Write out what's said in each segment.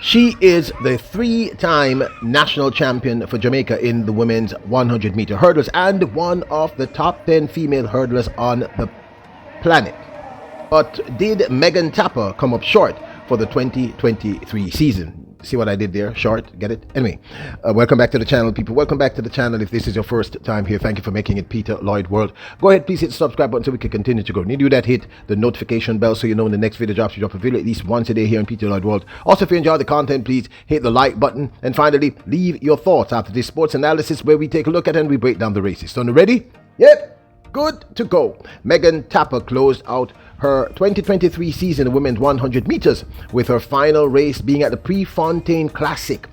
She is the three-time national champion for Jamaica in the women's 100-meter hurdles and one of the top 10 female hurdlers on the planet. But did Megan Tapper come up short for the 2023 season? See what I did there? Short, get it? Anyway, welcome back to the channel, people. Welcome back to the channel. If this is your first time here, thank you for making it Peter Lloyd World. Go ahead, please hit the subscribe button so we can continue to grow. When you do that, hit the notification bell so you know when the next video drops. We drop a video at least once a day here on Peter Lloyd World. Also, if you enjoy the content, please hit the like button. And finally, leave your thoughts after this sports analysis where we take a look at and we break down the races. So, ready? Yep. Good to go. Megan Tapper closed out her 2023 season of women's 100 meters with her final race being at the Prefontaine Classic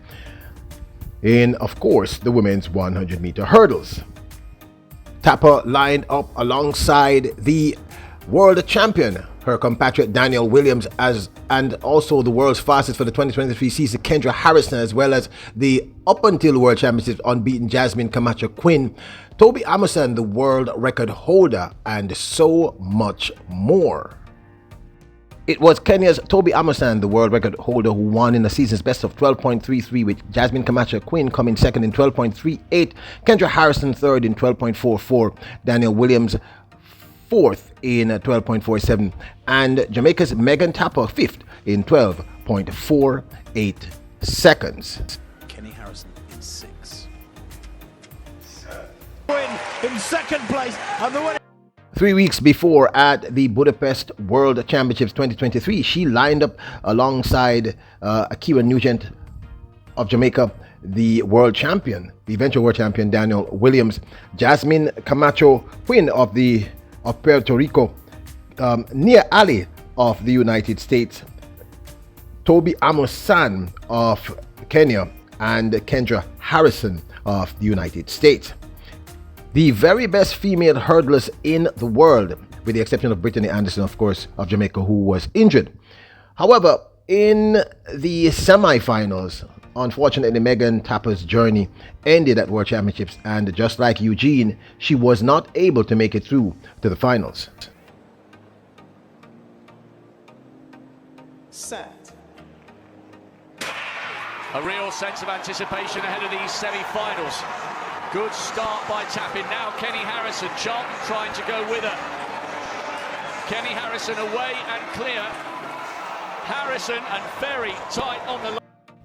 in, of course, the women's 100 meter hurdles. Tapper lined up alongside the world champion, her compatriot Danielle Williams, and also the world's fastest for the 2023 season, Kendra Harrison, as well as the up until World Championships unbeaten Jasmine Camacho Quinn, Toby Amerson, the world record holder, and so much more. It was Kenya's Toby Amerson, the world record holder, who won in the season's best of 12.33, with Jasmine Camacho Quinn coming second in 12.38, Kendra Harrison third in 12.44, Danielle Williams fourth in 12.47, and Jamaica's Megan Tapper fifth in 12.48 seconds. Kenny Harrison in sixth. Win in second place, and the winner. 3 weeks before, at the Budapest World Championships 2023, she lined up alongside Akira Nugent of Jamaica, the world champion, the eventual world champion Danielle Williams, Jasmine Camacho Quinn of Puerto Rico, Nia Ali of the United States, Toby Amerson of Kenya, and Kendra Harrison of the United States. The very best female hurdlers in the world, with the exception of Brittany Anderson, of course, of Jamaica, who was injured. However, in the semifinals, unfortunately, Megan Tapper's journey ended at World Championships, and just like Eugene, she was not able to make it through to the finals. Set. A real sense of anticipation ahead of these semi-finals. Good start by Tapping. Now Kenny Harrison, Charlton trying to go with her. Kenny Harrison away and clear. Harrison and very tight on the line.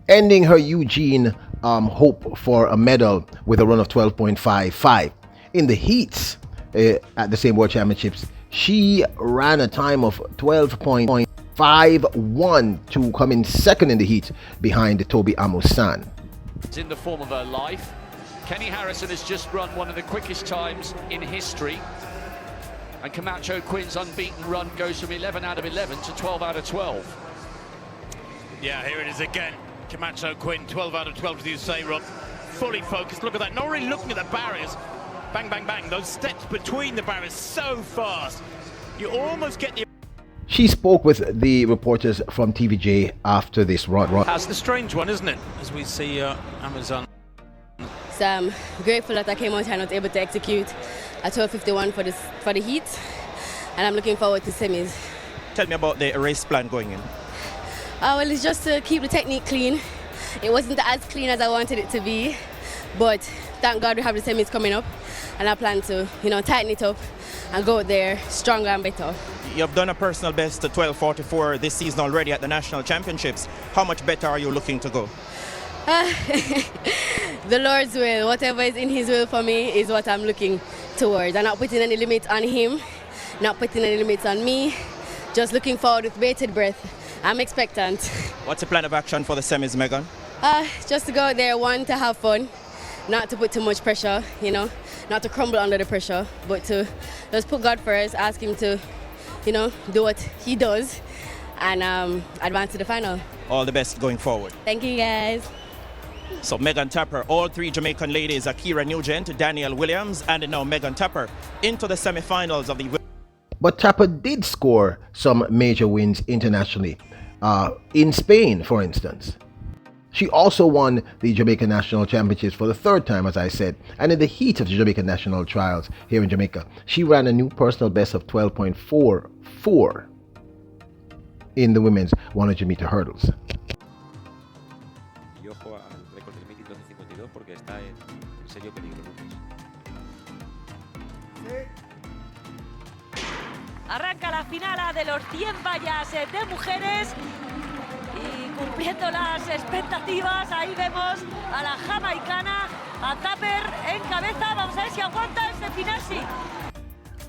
Ending her Eugene hope for a medal with a run of 12.55. In the heats at the same World Championships, she ran a time of 12.51 to come in second in the heat behind Toby Amerson. It's in the form of her life. Kenny Harrison has just run one of the quickest times in history. And Camacho Quinn's unbeaten run goes from 11 out of 11 to 12 out of 12. Yeah, here it is again. Camacho Quinn, 12 out of 12, as you say, Rob. Fully focused. Look at that. Not really looking at the barriers. Bang, bang, bang. Those steps between the barriers so fast. You almost get the... She spoke with the reporters from TVJ after this run. That's the strange one, isn't it? As we see Amazon. So I'm grateful that I came out here and was able to execute a 12:51 for the heat, and I'm looking forward to semis. Tell me about the race plan going in. Well, it's just to keep the technique clean. It wasn't as clean as I wanted it to be, but thank God we have the semis coming up, and I plan to, tighten it up and go out there stronger and better. You've done a personal best to 12:44 this season already at the national championships. How much better are you looking to go? The Lord's will, whatever is in His will for me is what I'm looking towards. I'm not putting any limits on Him, not putting any limits on me, just looking forward with bated breath. I'm expectant. What's the plan of action for the semis, Megan? Just to go out there, one, to have fun, not to put too much pressure, not to crumble under the pressure, but to just put God first, ask Him to, do what He does, and advance to the final. All the best going forward. Thank you, guys. So Megan Tapper, all three Jamaican ladies, Akira Nugent, Danielle Williams, and now Megan Tapper into the semi-finals of the... But Tapper did score some major wins internationally, in Spain, for instance. She also won the Jamaican National Championships for the third time, as I said, and in the heat of the Jamaican National Trials here in Jamaica, she ran a new personal best of 12.44 in the women's 100-meter hurdles. y ojo al récord del mítico 12.52 porque está en serio peligro Lucas. Arranca la final de los 100 vallas de mujeres y cumpliendo las expectativas, ahí vemos a la jamaicana, a Tapper en cabeza. Vamos a ver si aguanta este final, sí.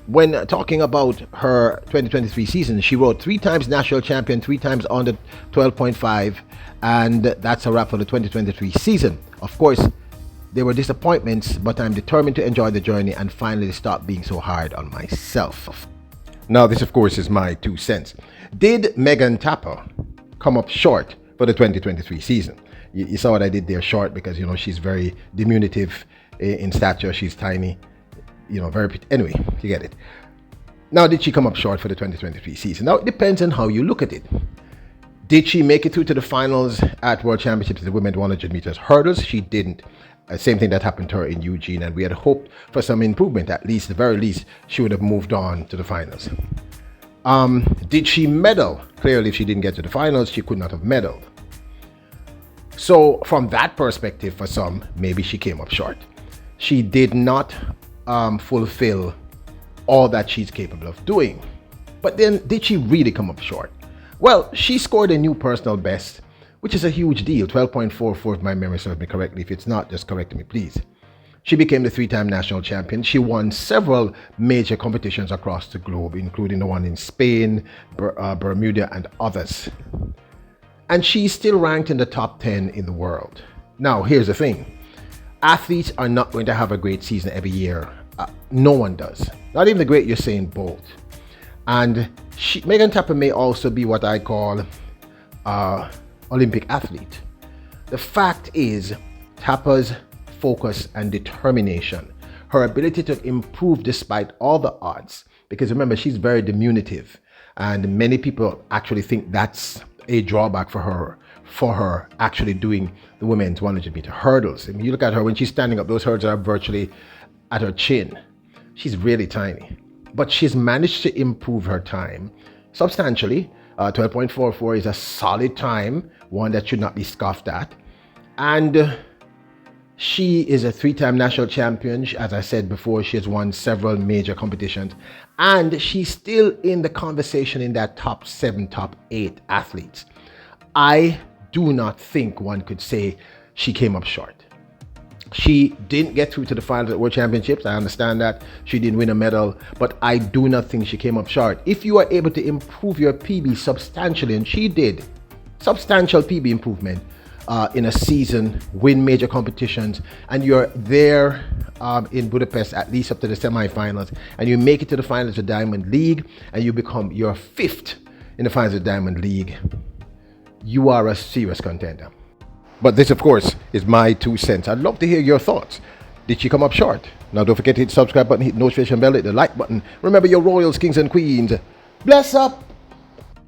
When talking about her 2023 season, she wrote 3 times national champion, 3 times under 12.5, and that's a wrap for the 2023 season. Of course, there were disappointments, but I'm determined to enjoy the journey and finally stop being so hard on myself. Now, this, of course, is my 2 cents. Did Megan Tapper come up short for the 2023 season? You saw what I did there, short, because, you know, she's very diminutive in stature. She's tiny, you know, very pretty. Anyway, you get it. Now, did she come up short for the 2023 season? Now, it depends on how you look at it. Did she make it through to the finals at World Championships in the women's 100 meters hurdles? She didn't. Same thing that happened to her in Eugene, and we had hoped for some improvement. At least, the very least, she would have moved on to the finals. Did she medal? Clearly, if she didn't get to the finals, she could not have medaled. So, from that perspective, for some, maybe she came up short. She did not fulfill all that she's capable of doing. But then, did she really come up short? Well, she scored a new personal best, which is a huge deal. 12.44 if my memory serves me correctly. If it's not, just correct me, please. She became the 3-time national champion. She won several major competitions across the globe, including the one in Spain, Bermuda, and others. And she's still ranked in the top 10 in the world. Now, here's the thing. Athletes are not going to have a great season every year. No one does. Not even the great Usain Bolt. And Megan Tapper may also be what I call Olympic athlete. The fact is, Tapper's focus and determination, her ability to improve despite all the odds, because remember, she's very diminutive, and many people actually think that's a drawback for her actually doing the women's 100 meter hurdles. I mean, you look at her when she's standing up, those hurdles are virtually at her chin. She's really tiny, but she's managed to improve her time substantially. 12.44 is a solid time, one that should not be scoffed at. And she is a 3-time national champion. As I said before, she has won several major competitions. And she's still in the conversation in that top 7, top 8 athletes. I do not think one could say she came up short. She didn't get through to the finals at World Championships. I understand that. She didn't win a medal, but I do not think she came up short. If you are able to improve your PB substantially, and she did, substantial PB improvement in a season, win major competitions, and you're there in Budapest at least up to the semifinals, and you make it to the finals of the Diamond League, and you become your 5th in the finals of the Diamond League, you are a serious contender. But this, of course, is my 2 cents. I'd love to hear your thoughts. Did she come up short? Now, don't forget to hit the subscribe button, hit the notification bell, hit the like button. Remember, your royals, kings, and queens. Bless up!